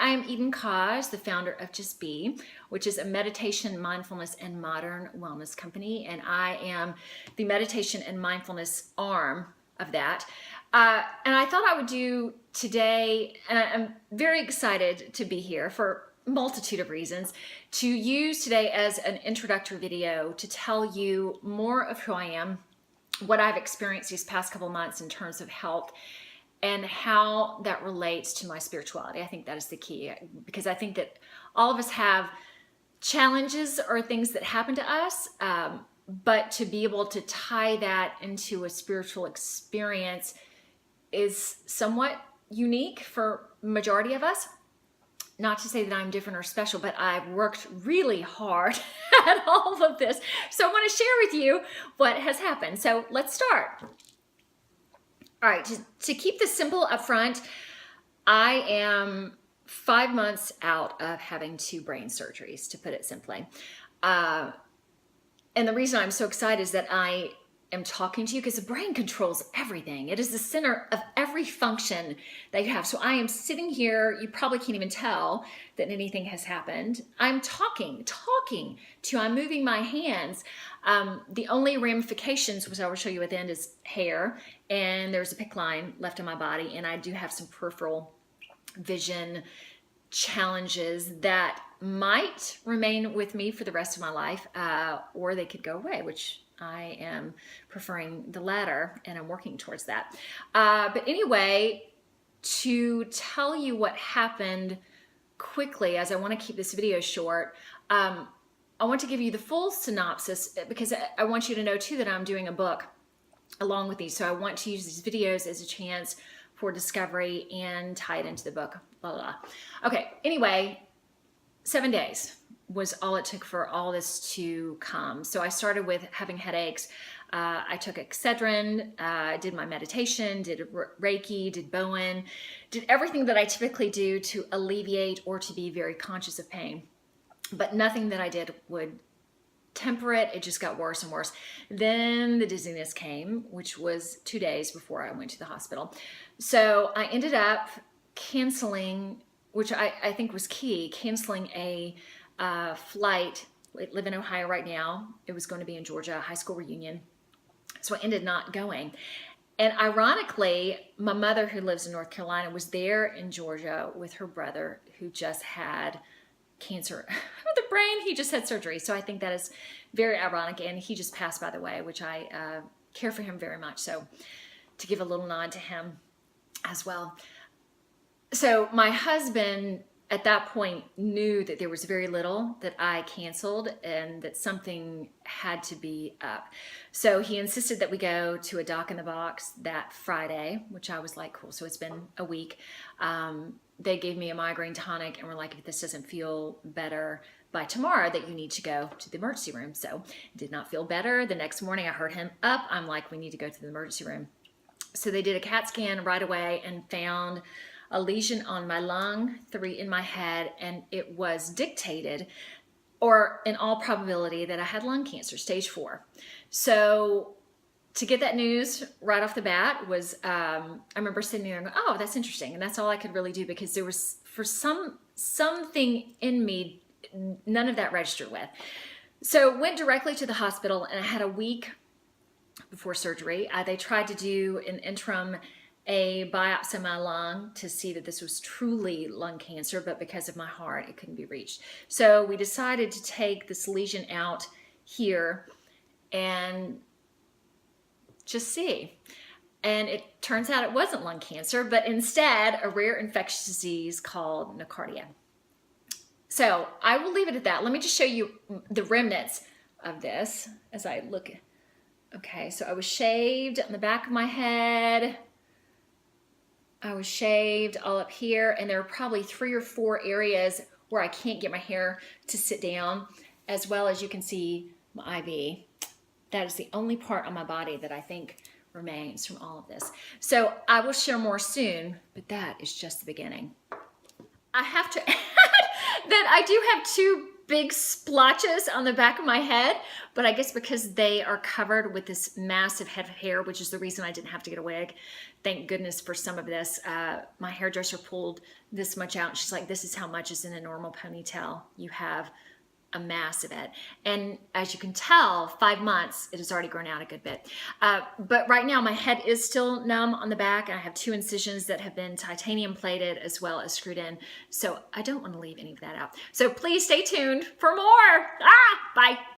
I am Eden Koz, the founder of Just Be, which is a meditation, mindfulness, and modern wellness company. And I am the meditation and mindfulness arm of that. And I thought I would do today, and I'm very excited to be here for a multitude of reasons, to use today as an introductory video to tell you more of who I am, what I've experienced these past couple months in terms of health, and how that relates to my spirituality. I think that is the key, because I think that all of us have challenges or things that happen to us, but to be able to tie that into a spiritual experience is somewhat unique for majority of us. Not to say that I'm different or special, but I've worked really hard at all of this. So I want to share with you what has happened. So let's start. All right, to keep this simple up front, I am 5 months out of having 2 brain surgeries, to put it simply. And the reason I'm so excited is that I am talking to you because the brain controls everything. It is the center of every function that you have. So I am sitting here, you probably can't even tell that anything has happened. I'm talking to, I'm moving my hands. The only ramifications, which I will show you at the end, is hair, and there's a PICC line left in my body, and I do have some peripheral vision challenges that might remain with me for the rest of my life, or they could go away, which I am preferring the latter, and I'm working towards that. But anyway, to tell you what happened quickly, as I want to keep this video short, I want to give you the full synopsis, because I want you to know too that I'm doing a book along with these. So I want to use these videos as a chance for discovery and tie it into the book, blah, blah, blah. Okay, anyway, 7 days was all it took for all this to come. So I started with having headaches. I took Excedrin, did my meditation, did Reiki, did Bowen, did everything that I typically do to alleviate or to be very conscious of pain. But nothing that I did would temper it. It just got worse and worse. Then the dizziness came, which was 2 days before I went to the hospital. So I ended up canceling, which I think was key, canceling a flight. I live in Ohio right now. It was going to be in Georgia, a high school reunion. So I ended not going. And ironically, my mother, who lives in North Carolina, was there in Georgia with her brother, who just had cancer of the brain. He just had surgery. So I think that is very ironic. And he just passed, by the way, which I care for him very much. So to give a little nod to him as well. So my husband at that point knew that there was very little that I canceled and that something had to be up. So he insisted that we go to a doc in the box that Friday, which I was like, cool. So it's been a week. They gave me a migraine tonic and were like, if this doesn't feel better by tomorrow, that you need to go to the emergency room. So it did not feel better. The next morning I heard him up. I'm like, we need to go to the emergency room. So they did a CAT scan right away and found a lesion on my lung, 3 in my head, and it was dictated, or in all probability, that I had lung cancer, stage 4. So to get that news right off the bat was, I remember sitting there and going, oh, that's interesting. And that's all I could really do, because there was, for something in me, none of that registered with. So went directly to the hospital, and I had a week before surgery. They tried to do an interim a biopsy of my lung to see that this was truly lung cancer, but because of my heart, it couldn't be reached. So we decided to take this lesion out here and just see. And it turns out it wasn't lung cancer, but instead a rare infectious disease called nocardia. So I will leave it at that. Let me just show you the remnants of this as I look. Okay, so I was shaved on the back of my head. I was shaved all up here, and there are probably 3 or 4 areas where I can't get my hair to sit down, as well as you can see my IV. That is the only part on my body that I think remains from all of this. So I will share more soon, but that is just the beginning. I have to add that I do have 2 big splotches on the back of my head, but I guess because they are covered with this massive head of hair, which is the reason I didn't have to get a wig. Thank goodness for some of this. My hairdresser pulled this much out. She's like, this is how much is in a normal ponytail. You have a mass of it. And as you can tell, 5 months, it has already grown out a good bit. But right now my head is still numb on the back, and I have 2 incisions that have been titanium plated as well as screwed in. So I don't want to leave any of that out. So please stay tuned for more. Bye.